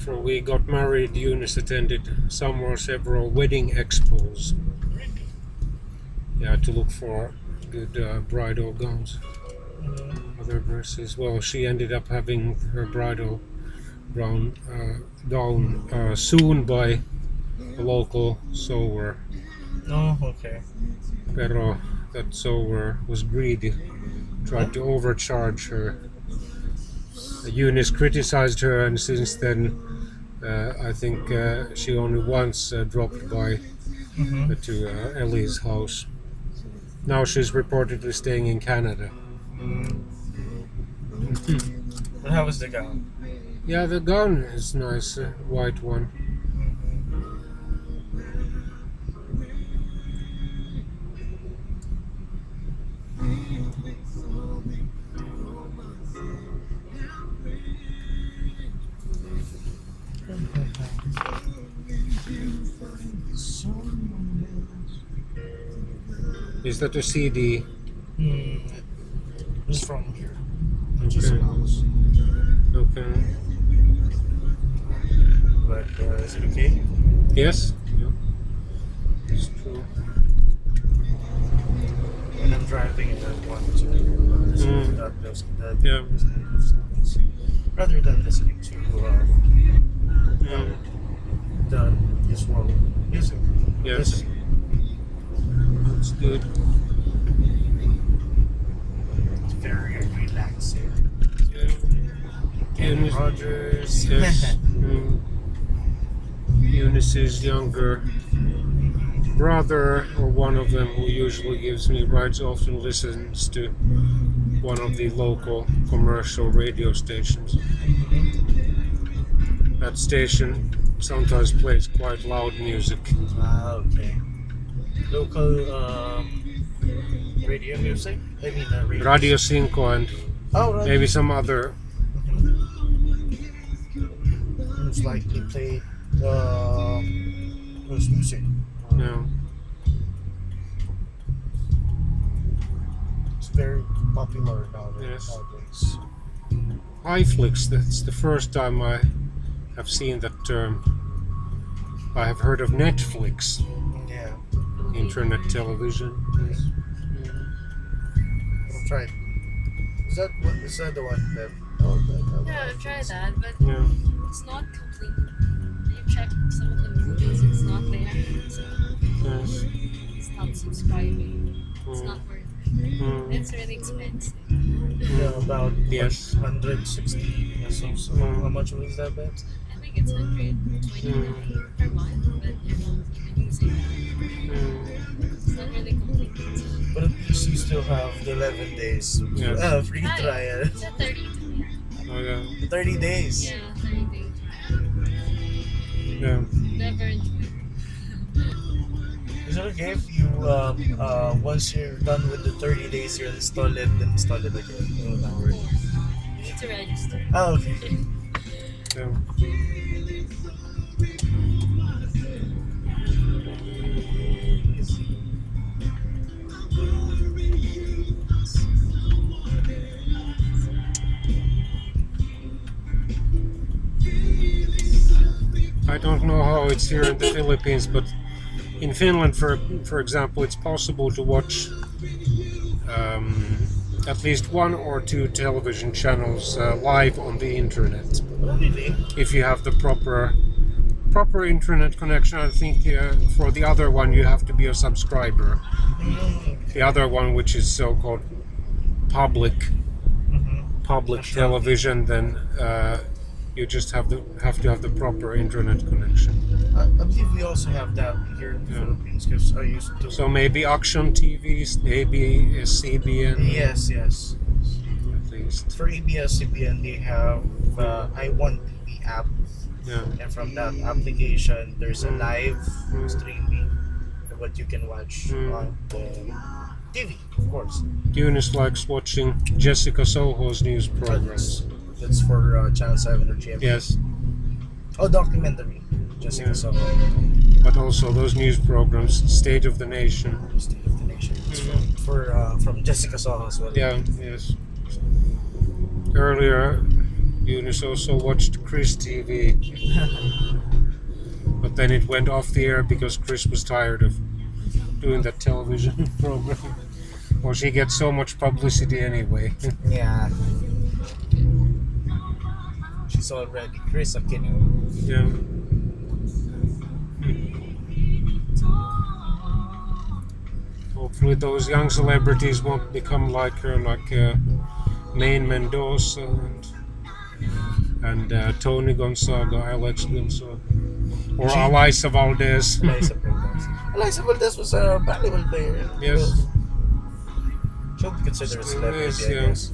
Before we got married, Eunice attended some or several wedding expos. Yeah, to look for good bridal gowns, other dresses. Well, she ended up having her bridal gown sewn by a local sewer. Oh, okay. Pero that sewer was greedy, tried to overcharge her. Eunice criticized her, and since then, I think she only once dropped by Mm-hmm. to Ellie's house. Now she's reportedly staying in Canada. But how was the gown? Yeah, the gown is nice, white one. Is that a CD? It's from here. Just Okay. a mouse. Okay. But is it okay? Yes. Yeah. It's true. When I'm driving, I don't want to listen to that Yeah. sounds. Rather than listening to the usual music. Yes. Listening. That's good. It's very relaxing. Yeah. Kenny Eunice. Rogers. Yes. Eunice's younger brother, or one of them, who usually gives me rides, often listens to one of the local commercial radio stations. That station sometimes plays quite loud music. Okay. Local radio music? I mean, Radio Cinco and Oh, right. maybe some other. It's like they play those music. Yeah. It's very popular Yes. nowadays. iFlix, that's the first time I have seen that term. I have heard of Netflix, Yeah. internet television. Yes. I'll try it. Is that the one that? Yeah, I've tried that, but Yeah. it's not complete. You check some of the movies, it's not there. So Yes. stop subscribing. It's not worth it. Mm. It's really expensive. Yeah, about Yes. 160 pesos. How much was that, bet? I think it's 129 per month, but you're not even using that. It's not really complete. But at least you still have the 11 days Yes. free Right. trial. It's a 30 Oh, yeah. 30 days. Yeah, 30 day trial. Yeah. Never enjoyed it. Is it okay if you once you're done with the 30 days, you install it and install it again? You need to register. Oh, okay. Yeah. I don't know how it's here in the Philippines, but in Finland, for example, it's possible to watch at least one or two television channels live on the internet Really? if you have the proper internet connection. I think for the other one you have to be a subscriber. The other one, which is so-called public television, then you just have to have the proper internet connection. I believe we also have that here in the Philippines because I used to. So maybe Action TVs, maybe CBN. Yes. At least. For ABS-CBN, they have I1 TV app, Yeah. and from that application, there's a live streaming of what you can watch on the TV, of course. Eunice likes watching Jessica Soho's news programs. That's for Channel 7 or GMA. Yes, Oh, documentary. Jessica Soho, but also those news programs, State of the Nation. State of the Nation. It's from Jessica Soho as well. Yeah, yes. Earlier, Eunice also watched Chris TV, but then it went off the air because Chris was tired of doing that television program. Well, she gets so much publicity anyway. Yeah. She's already Chris Aquino. Yeah. Hopefully those young celebrities won't become like her, like Maine Mendoza and Tony Gonzaga, Alex Gonzaga, or She- Elisa Valdez. Eliza Valdez. Eliza Valdez was a volleyball player. Yes. She'll be considered a Still celebrity, is, I yeah. guess.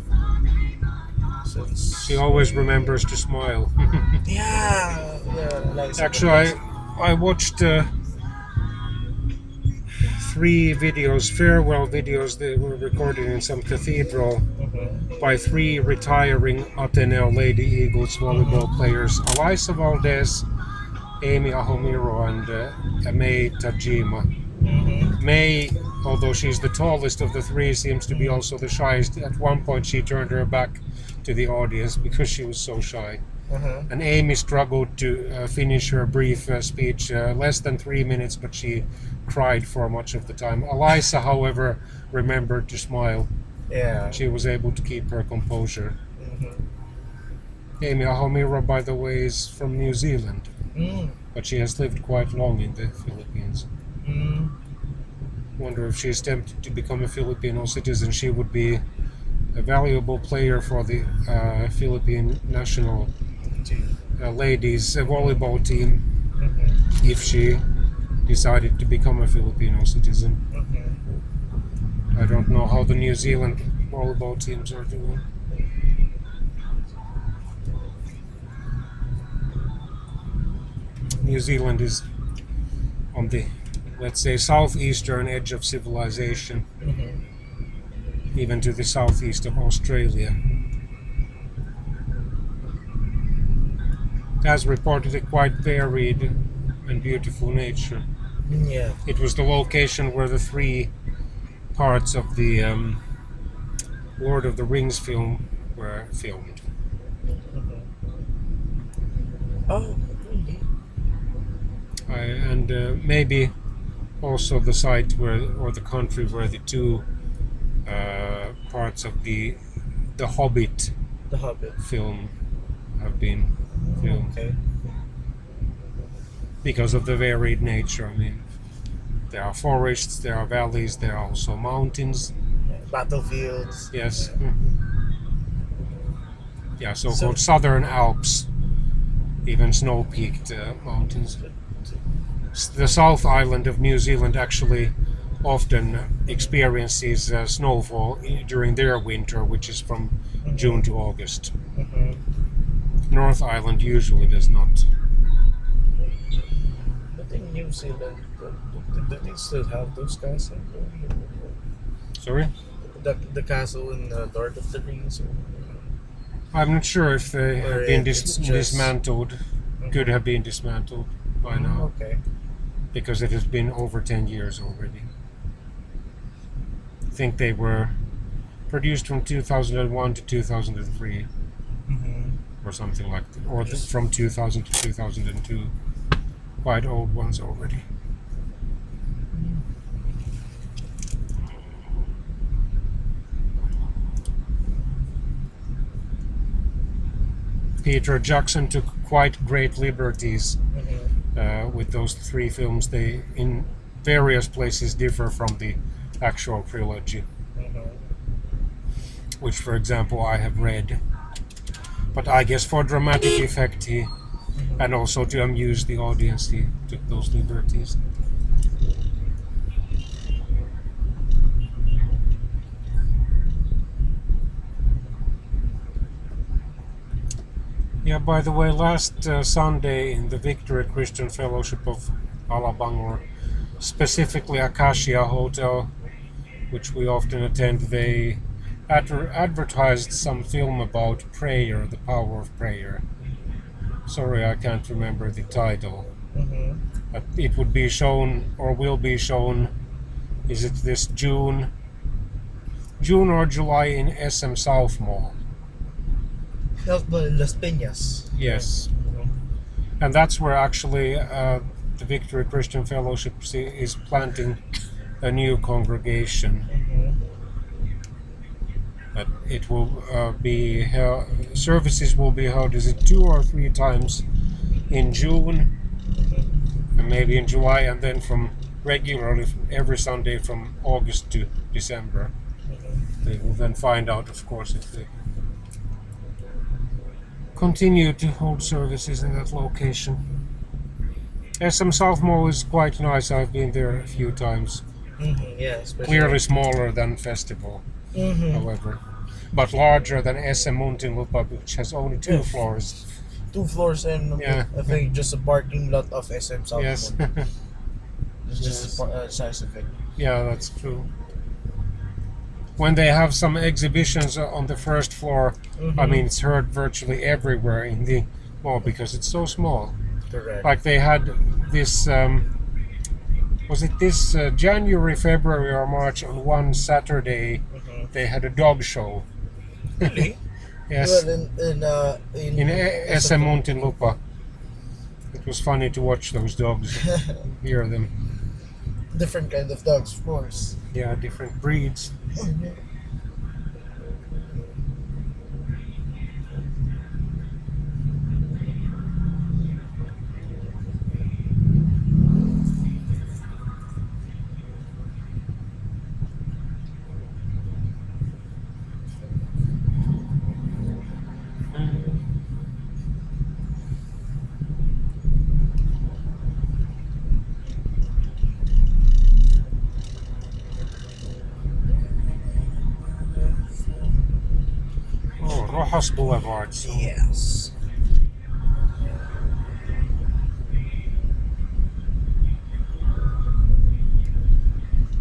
Since... She always remembers to smile. Yeah, Eliza Actually, Valdez. I watched 3 videos, farewell videos, that were recorded in some cathedral Mhm. by 3 retiring Ateneo Lady Eagles volleyball players: Elisa Valdez, Amy Ahomiro, and May Tajima. Mhm. May, although she's the tallest of the 3, seems to be also the shyest. At one point she turned her back to the audience because she was so shy. Mhm. And Amy struggled to finish her brief speech, less than 3 minutes, but she cried for much of the time. Elisa, however, remembered to smile. Yeah. She was able to keep her composure. Mhm. Amy Ahomiro, by the way, is from New Zealand, Mm. but she has lived quite long in the Philippines. Mm. Wonder if she's tempted to become a Filipino citizen. She would be a valuable player for the Philippine national ladies volleyball team Mhm. if she decided to become a Filipino citizen. Mhm. I don't know how the New Zealand volleyball teams are doing. New Zealand is on the, let's say, southeastern edge of civilization, Mhm. even to the southeast of Australia. It has reported a quite varied and beautiful nature. Yeah. It was the location where the 3 parts of the Lord of the Rings film were filmed. Mhm. Oh, really? And maybe also the site where, or the country where the 2 parts of the Hobbit The Hobbit. film have been filmed, Okay. because of the varied nature. I mean, there are forests, there are valleys, there are also mountains. Yeah. Battlefields. Yes. Yeah. Yeah, so-called Southern Alps, even snow-peaked mountains. The South Island of New Zealand actually often experiences snowfall during their winter, which is from June to August. Mhm. North Island usually does not. But in New Zealand, do they still have those castles? Sorry? The castle in the Lord of the Rings? I'm not sure if they Or have been it's just- dismantled. Could have been dismantled by now, Okay. because it has been over 10 years already. I think they were produced from 2001 to 2003 Mhm. or something like that, or from 2000 to 2002. Quite old ones already. Peter Jackson took quite great liberties Mhm. with those 3 films. They, in various places, differ from the actual trilogy, Mhm. which, for example, I have read. But I guess for dramatic effect, and also to amuse the audience, he took those liberties. Yeah, by the way, last Sunday in the Victory Christian Fellowship of Alabangor, specifically Acacia Hotel, which we often attend, they advertised some film about prayer, the power of prayer. Sorry, I can't remember the title. Mhm. But it would be shown, or will be shown, is it this June or July in SM South Mall? Las Peñas. Yes. Mhm. And that's where actually the Victory Christian Fellowship is planting a new congregation. Mhm. But it will be held, services will be held, is it 2 or 3 times in June Mhm. and maybe in July, and then from regularly every Sunday from August to December. Mhm. They will then find out, of course, if they continue to hold services in that location. SM South Mall is quite nice. I've been there a few times. Mhm. Yeah, Clearly especially. smaller than Festival, Mhm. however, but larger than SM Muntinlupa, which has only two Yes. floors. 2 floors and Yeah, I think just a parking lot of SM South yes, Mall. It's just yes, the size of it. yeah, that's true. When they have some exhibitions on the first floor, I mean, Mm-hmm. it's heard virtually everywhere in the mall because it's so small. Correct. Like they had this, was it this January, February, or March on one Saturday? Mm-hmm. They had a dog show. Really? Yes, Well, in in SM SM Muntinlupa. It was funny to watch those dogs, hear them. different kind of dogs, of course. Yeah, different breeds. Oh, Rojas Boulevard. So Yes.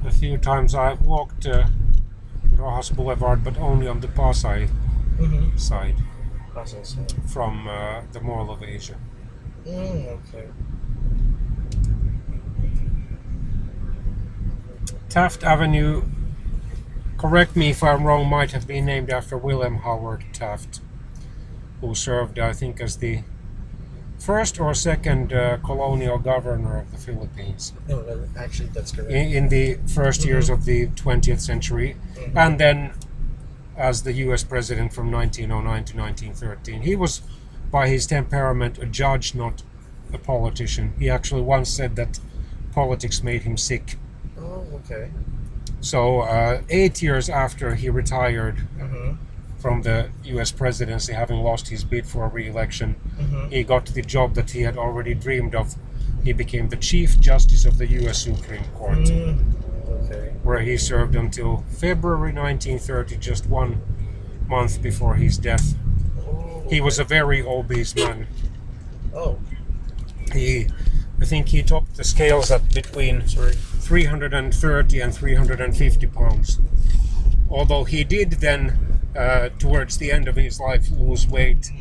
a few times I've walked Rojas Boulevard, but only on the Pasay Mm-hmm. side Process. from the Mall of Asia. Okay. Taft Avenue, correct me if I'm wrong, might have been named after William Howard Taft, who served, I think, as the first or second colonial governor of the Philippines No, well, actually, that's correct. in the first years of the 20th century, Mm-hmm. and then as the US president from 1909 to 1913. He was, by his temperament, a judge, not a politician. He actually once said that politics made him sick. Oh, okay. So, 8 years after he retired Mm-hmm. from the US presidency, having lost his bid for re-election, Mm-hmm. he got the job that he had already dreamed of. He became the Chief Justice of the US Supreme Court, Okay. where he served until February 1930, just 1 month before his death. Oh, He was a okay. very obese man. Oh, I think he topped the scales at between sorry. 330 and 350 pounds. Although he did then, towards the end of his life, lose weight.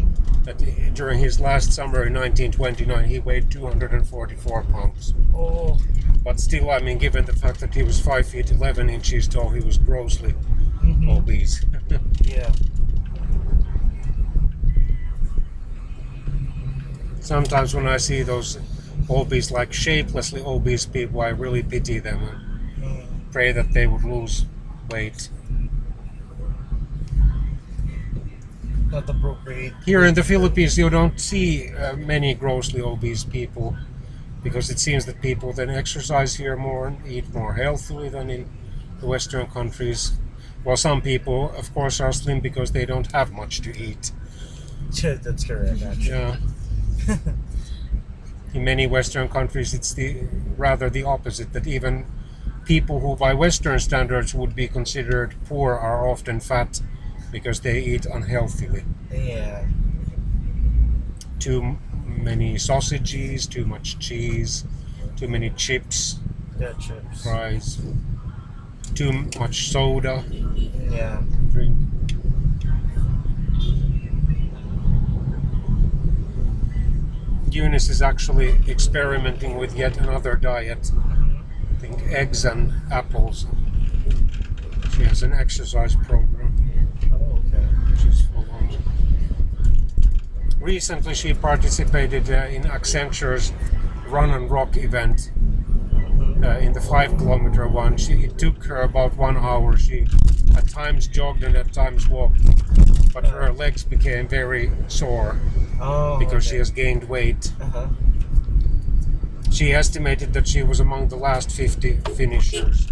That during his last summer in 1929, he weighed 244 pounds. Oh. But still, I mean, given the fact that he was 5 feet 11 inches tall, he was grossly Mm-hmm. obese. Yeah. Sometimes when I see those obese, like shapelessly obese people, I really pity them and Mm. pray that they would lose weight. Not appropriate. Here in the Philippines, you don't see many grossly obese people because it seems that people then exercise here more and eat more healthily than in the Western countries. While some people, of course, are slim because they don't have much to eat. Yeah, that's correct, actually. Yeah. In many Western countries, it's rather the opposite, that even people who by Western standards would be considered poor are often fat because they eat unhealthily. Yeah. Too many sausages, too much cheese, too many chips, Yeah, chips. fries, too much soda, Yeah. drink. Eunice is actually experimenting with yet another diet. I think eggs and apples. She has an exercise program, Oh, okay. which is full on. recently she participated in Accenture's Run and Rock event. In the 5 kilometer one, it took her about 1 hour. She at times jogged and at times walked, but her legs became very sore because she has gained weight. She estimated that she was among the last 50 finishers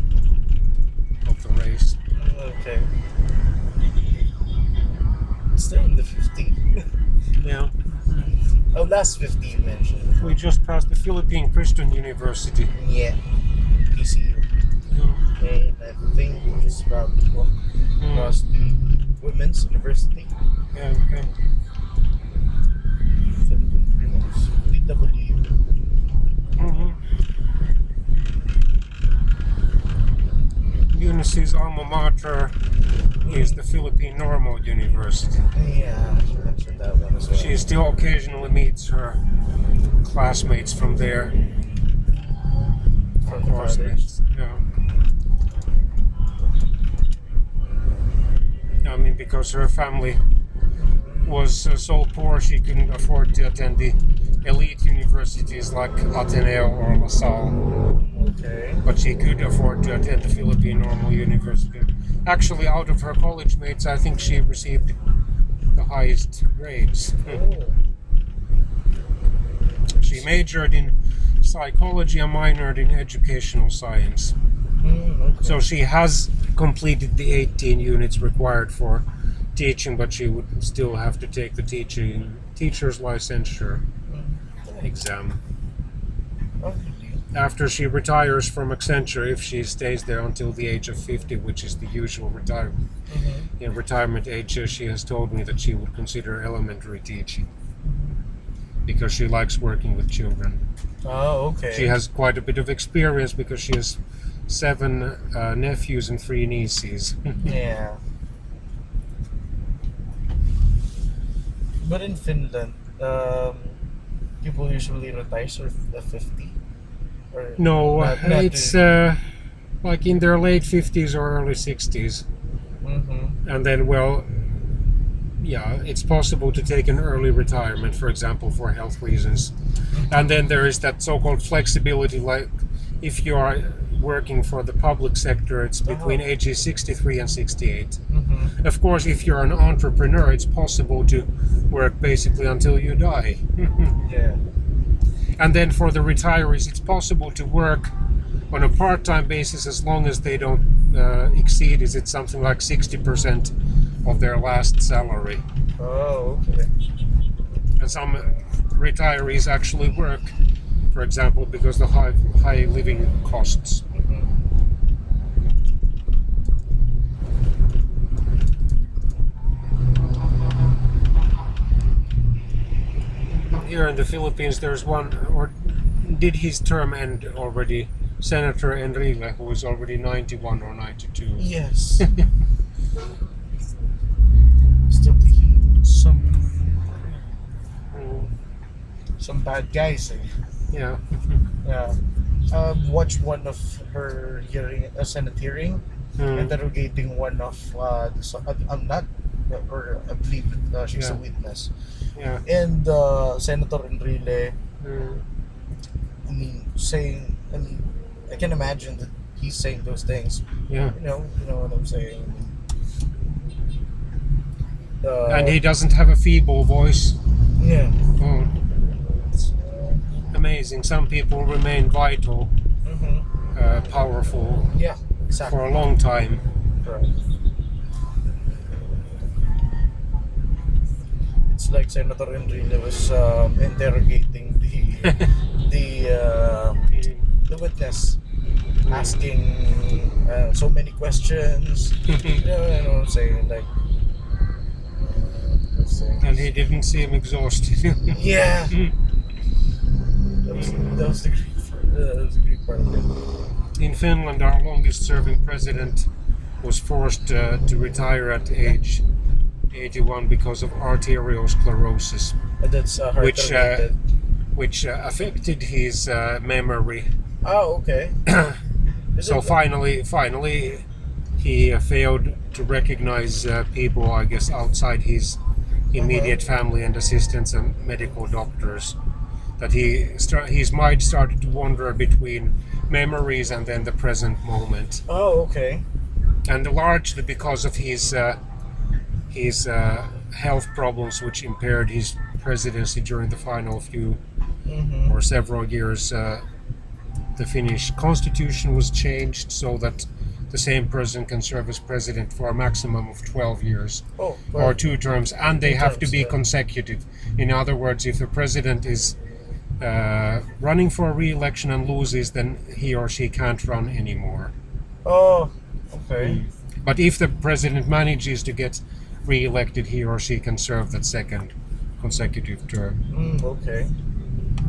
of the race. Okay. Still in the 50. Yeah. Oh, last 50 you mentioned. We just passed the Philippine Christian University. Yeah. PCU. And I think we just about to walk across the Women's University. Yeah, okay. PW. Eunice's alma mater is the Philippine Normal University. Yeah, she mentioned that one as well. She still occasionally meets her classmates from there. From the college. Yeah. I mean, because her family was so poor she couldn't afford to attend the elite universities like Ateneo or La Salle. Okay. But she could afford to attend the Philippine Normal University. Actually, out of her college mates, I think she received the highest grades. She majored in psychology and minored in educational science. Okay. So she has completed the 18 units required for teaching, but she would still have to take the teacher's licensure exam. After she retires from Accenture, if she stays there until the age of 50, which is the usual retirement age, she has told me that she would consider elementary teaching because she likes working with children. Oh, okay. She has quite a bit of experience because she has 7 nephews and 3 nieces. Yeah. But in Finland, people usually retire at 50? Or No, not it's like in their late 50s or early 60s. And then, well, yeah, it's possible to take an early retirement, for example, for health reasons. And then there is that so-called flexibility, like if you are working for the public sector, it's between ages 63 and 68. Of course, if you're an entrepreneur, it's possible to work basically until you die. Yeah. And then for the retirees, it's possible to work on a part-time basis as long as they don't exceed, is it something like 60% of their last salary. Oh, okay. And some retirees actually work, for example, because of the high living costs. Here in the Philippines, there's one, or did his term end already? Senator Enrile, who is already 91 or 92. Yes. Still thinking some bad guys. Yeah. Yeah. Watched one of her hearing, Senate hearing, interrogating one of I'm not, or I believe she's a witness. Yeah. And Senator Enrile, saying, I can imagine that he's saying those things. Yeah. You know what I'm saying. And he doesn't have a feeble voice. Yeah. Oh. It's amazing. Some people remain vital, powerful Yeah, exactly. for a long time. Right. It's like Senator Enrile was interrogating the witness, asking so many questions. You know what I'm saying? Like, And he didn't seem exhausted. yeah. That was the great part of it. In Finland, our longest serving president was forced to retire at age 81 because of arterial sclerosis, And that's heart related. which affected his memory. Oh, okay. So finally, he failed to recognize people, I guess, outside his immediate family and assistants and medical doctors, that his mind started to wander between memories and then the present moment, Oh, okay. and largely because of his health problems, which impaired his presidency during the final few Mm-hmm. or several years. The Finnish constitution was changed so that the same person can serve as president for a maximum of 12 years Oh, or well, 2 terms, and they two have to terms, be yeah. consecutive. In other words, if the president is running for re-election and loses, then he or she can't run anymore. Oh, okay. But if the president manages to get re-elected, he or she can serve that second consecutive term. Okay.